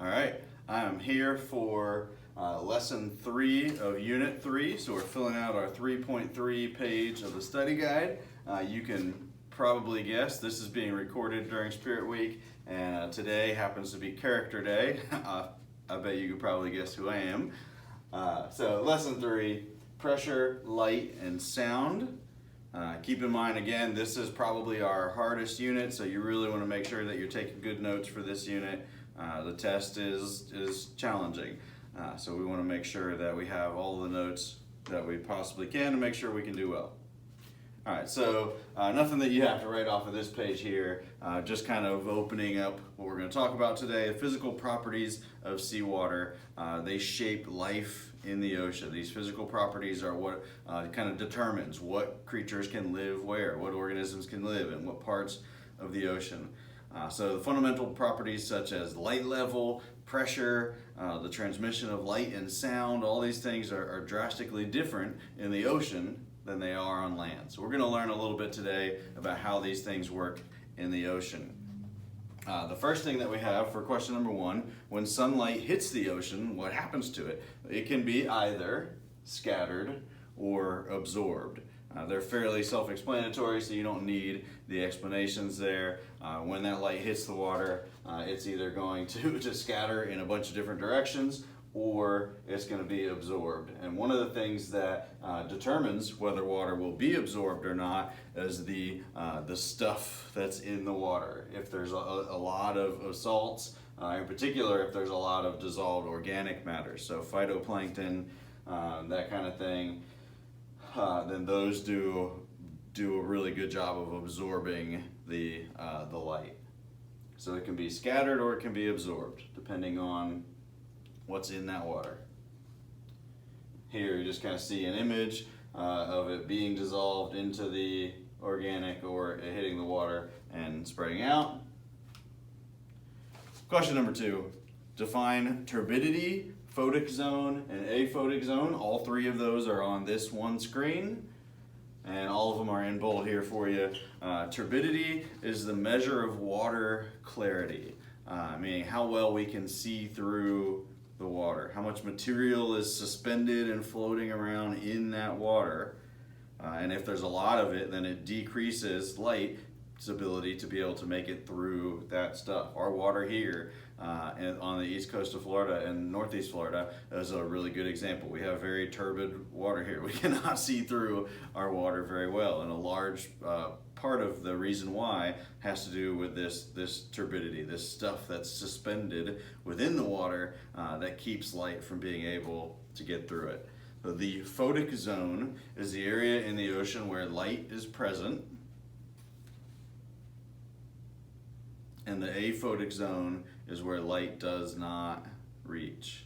All right, I am here for lesson 3 of unit 3. So we're filling out our 3.3 page of the study guide. You can probably guess this is being recorded during Spirit Week, and today happens to be Character Day. I bet you could probably guess who I am. So lesson 3, pressure, light, and sound. Keep in mind, again, this is probably our hardest unit, so you really want to make sure that you're taking good notes for this unit. The test is challenging, so we want to make sure that we have all the notes that we possibly can to make sure we can do well. All right, so nothing that you have to write off of this page here, just kind of opening up what we're going to talk about today, the physical properties of seawater. They shape life in the ocean. These physical properties are what kind of determines what creatures can live where, what organisms can live in what parts of the ocean. So the fundamental properties such as light level, pressure, the transmission of light and sound, all these things are drastically different in the ocean than they are on land. So we're going to learn a little bit today about how these things work in the ocean. The first thing that we have for question number 1, when sunlight hits the ocean, what happens to it? It can be either scattered or absorbed. They're fairly self-explanatory, so you don't need the explanations there. When that light hits the water, it's either going to scatter in a bunch of different directions, or it's going to be absorbed. And one of the things that determines whether water will be absorbed or not is the stuff that's in the water. If there's a lot of salts, in particular if there's a lot of dissolved organic matter, so phytoplankton, that kind of thing, then those do a really good job of absorbing the light. So it can be scattered or it can be absorbed, depending on what's in that water. Here you just kind of see an image of it being dissolved into the organic or it hitting the water and spreading out. Question number 2, define turbidity, photic zone, and aphotic zone. All 3 of those are on this one screen, and all of them are in bold here for you. Turbidity is the measure of water clarity, meaning how well we can see through the water, how much material is suspended and floating around in that water, and if there's a lot of it, then it decreases light's ability to be able to make it through that stuff. Our water here on the east coast of Florida and northeast Florida is a really good example. We have very turbid water here. We cannot see through our water very well, and a large part of the reason why has to do with this turbidity, this stuff that's suspended within the water that keeps light from being able to get through it. So the photic zone is the area in the ocean where light is present, and the aphotic zone is where light does not reach.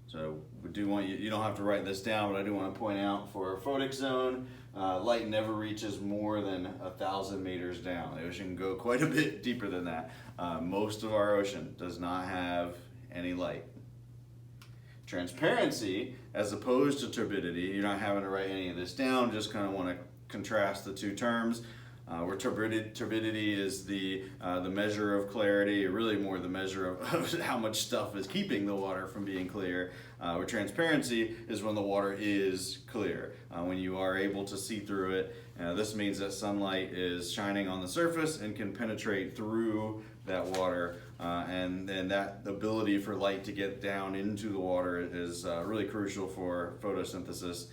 So we do want you don't have to write this down, but I do want to point out for a photic zone, light never reaches more than 1,000 meters down. The ocean can go quite a bit deeper than that. Most of our ocean does not have any light. Transparency, as opposed to turbidity, you're not having to write any of this down, just kind of want to contrast the 2 terms. Where turbidity is the measure of clarity, or really more the measure of how much stuff is keeping the water from being clear. Where transparency is when the water is clear, when you are able to see through it. This means that sunlight is shining on the surface and can penetrate through that water, and that ability for light to get down into the water is really crucial for photosynthesis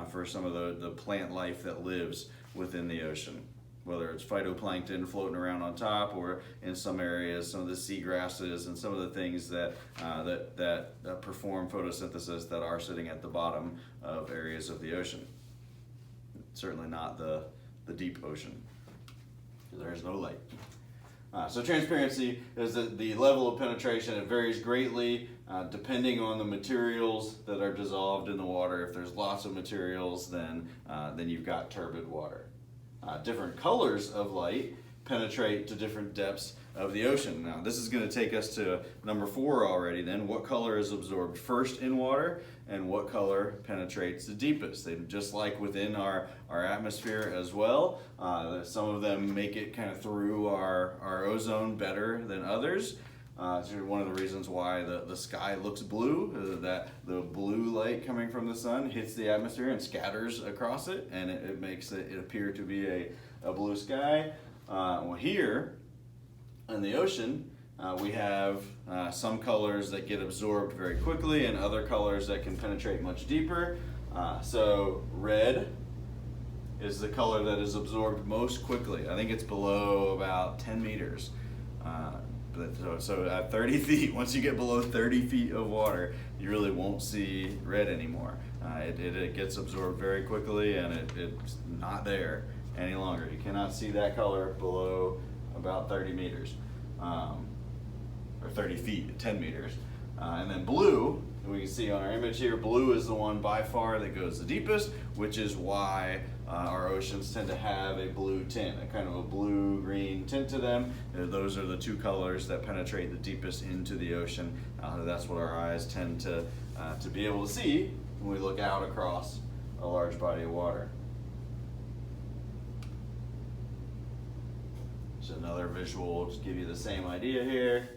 for some of the plant life that lives within the ocean, whether it's phytoplankton floating around on top, or in some areas, some of the seagrasses and some of the things that perform photosynthesis that are sitting at the bottom of areas of the ocean. Certainly not the deep ocean, because there is no light. So transparency is the level of penetration. It varies greatly depending on the materials that are dissolved in the water. If there's lots of materials, then you've got turbid water. Different colors of light penetrate to different depths of the ocean. Now, this is going to take us to number 4 already then. What color is absorbed first in water, and what color penetrates the deepest? They, just like within our atmosphere as well, some of them make it kind of through our ozone better than others. It's one of the reasons why the sky looks blue, that the blue light coming from the sun hits the atmosphere and scatters across it, and it makes it appear to be a blue sky. Well, here in the ocean, we have some colors that get absorbed very quickly and other colors that can penetrate much deeper. So red is the color that is absorbed most quickly. I think it's below about 10 meters. So at 30 feet, once you get below 30 feet of water, you really won't see red anymore. It gets absorbed very quickly, and it's not there any longer. You cannot see that color below about 30 meters, or 30 feet, 10 meters. And then blue, we can see on our image here, blue is the one by far that goes the deepest, which is why our oceans tend to have a blue tint, a kind of a blue-green tint to them. Those are the two colors that penetrate the deepest into the ocean. That's what our eyes tend to be able to see when we look out across a large body of water. Just another visual, just give you the same idea here.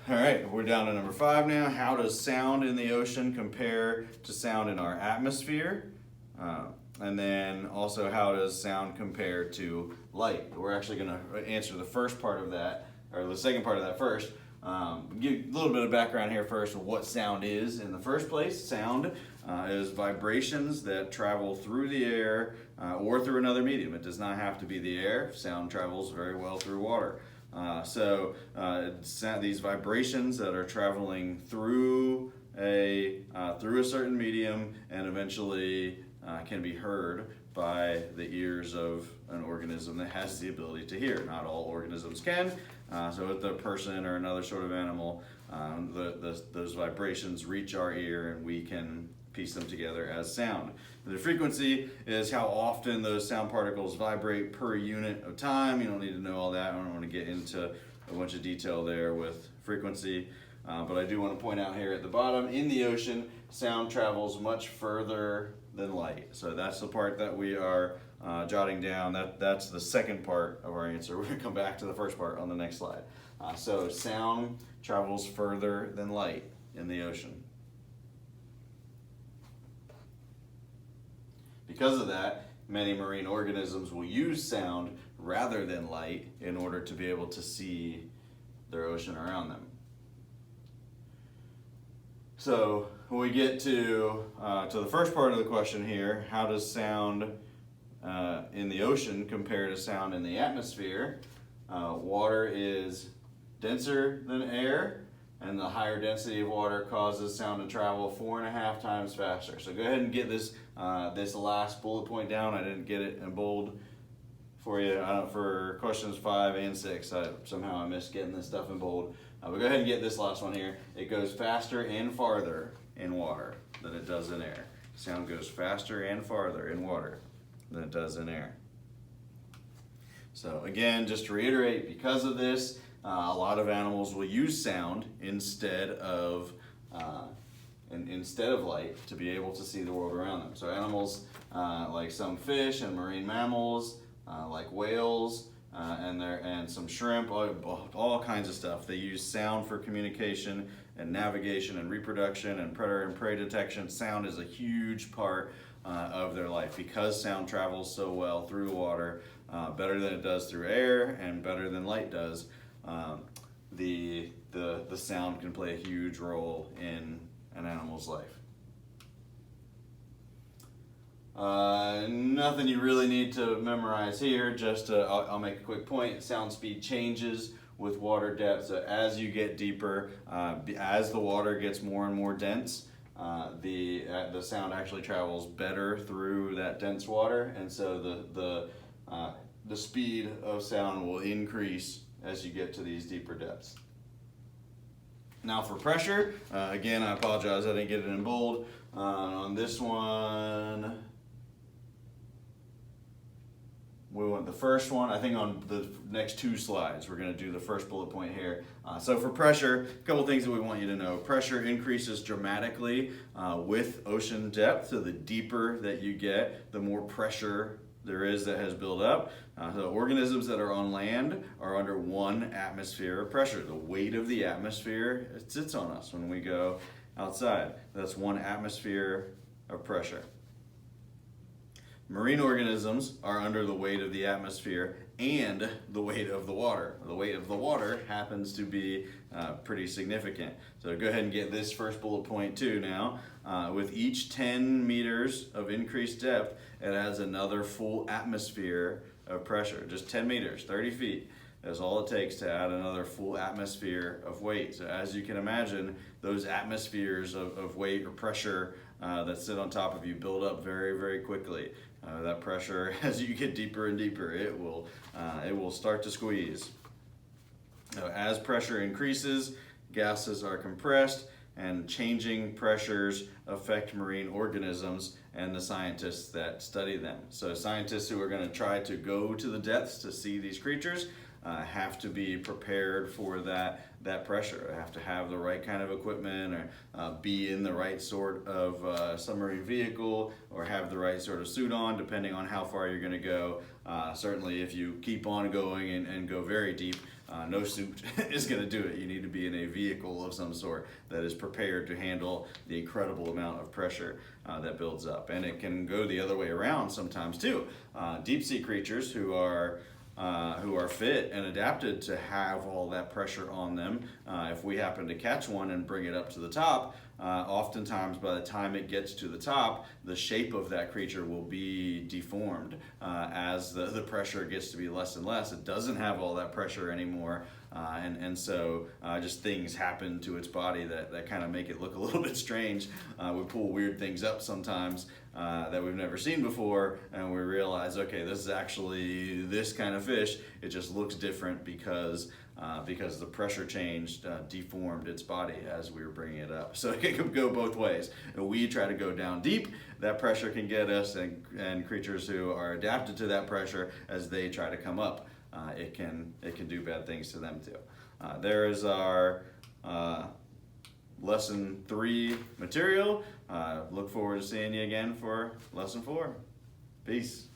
All right, we're down to number 5 now. How does sound in the ocean compare to sound in our atmosphere? And then also, how does sound compare to light? We're actually going to answer the first part of that, or the second part of that first. Give a little bit of background here first of what sound is in the first place. Sound is vibrations that travel through the air or through another medium. It does not have to be the air. Sound travels very well through water. These vibrations that are traveling through a certain medium and eventually can be heard by the ears of an organism that has the ability to hear. Not all organisms can. So if the person or another sort of animal, those vibrations reach our ear and we can piece them together as sound. The frequency is how often those sound particles vibrate per unit of time. You don't need to know all that. I don't want to get into a bunch of detail there with frequency. But I do want to point out here at the bottom, in the ocean, sound travels much further than light. So that's the part that we are jotting down. That's the second part of our answer. We're going to come back to the first part on the next slide. So sound travels further than light in the ocean. Because of that, many marine organisms will use sound rather than light in order to be able to see their ocean around them. So when we get to the first part of the question here, how does sound in the ocean compare to sound in the atmosphere? Water is denser than air, and the higher density of water causes sound to travel 4.5 times faster. So go ahead and get this last bullet point down. I didn't get it in bold for you for questions 5 and 6. Somehow I missed getting this stuff in bold. But go ahead and get this last one here. It goes faster and farther in water than it does in air. Sound goes faster and farther in water than it does in air. So again, just to reiterate, because of this, a lot of animals will use sound instead of light to be able to see the world around them. So animals like some fish and marine mammals, like whales, and some shrimp, all kinds of stuff. They use sound for communication and navigation and reproduction and predator and prey detection. Sound is a huge part of their life because sound travels so well through water, better than it does through air and better than light does. The sound can play a huge role in an animal's life. Nothing you really need to memorize here, just I'll make a quick point. Sound speed changes with water depth. So as you get deeper, as the water gets more and more dense, the sound actually travels better through that dense water, and so the speed of sound will increase as you get to these deeper depths. Now for pressure, again, I apologize I didn't get it in bold. On this one, we want the first one. I think on the next 2 slides, we're going to do the first bullet point here. So for pressure, a couple things that we want you to know. Pressure increases dramatically with ocean depth. So the deeper that you get, the more pressure there is that has built up. The organisms that are on land are under 1 atmosphere of pressure. The weight of the atmosphere, it sits on us when we go outside. That's 1 atmosphere of pressure. Marine organisms are under the weight of the atmosphere and the weight of the water. The weight of the water happens to be pretty significant. So go ahead and get this first bullet point too now. With each 10 meters of increased depth, it adds another full atmosphere of pressure. Just 10 meters, 30 feet. That's all it takes to add another full atmosphere of weight. So as you can imagine, those atmospheres of weight or pressure that sit on top of you build up very, very quickly. That pressure, as you get deeper and deeper, it will start to squeeze. As pressure increases, gases are compressed, and changing pressures affect marine organisms and the scientists that study them. So scientists who are going to try to go to the depths to see these creatures have to be prepared for that pressure. Have to have the right kind of equipment, or be in the right sort of submarine vehicle, or have the right sort of suit on, depending on how far you're going to go. Certainly if you keep on going and go very deep, no suit is going to do it. You need to be in a vehicle of some sort that is prepared to handle the incredible amount of pressure that builds up. And it can go the other way around sometimes too. Deep sea creatures who are fit and adapted to have all that pressure on them, if we happen to catch one and bring it up to the top, oftentimes by the time it gets to the top, the shape of that creature will be deformed as the pressure gets to be less and less. It doesn't have all that pressure anymore, and so just things happen to its body that kind of make it look a little bit strange. We pull weird things up sometimes that we've never seen before, and we realize, okay, this is actually this kind of fish. It just looks different because the pressure changed, deformed its body as we were bringing it up. So it can go both ways. And we try to go down deep, that pressure can get us, and creatures who are adapted to that pressure, as they try to come up, it can do bad things to them too. There is our lesson 3 material. Look forward to seeing you again for lesson 4. Peace.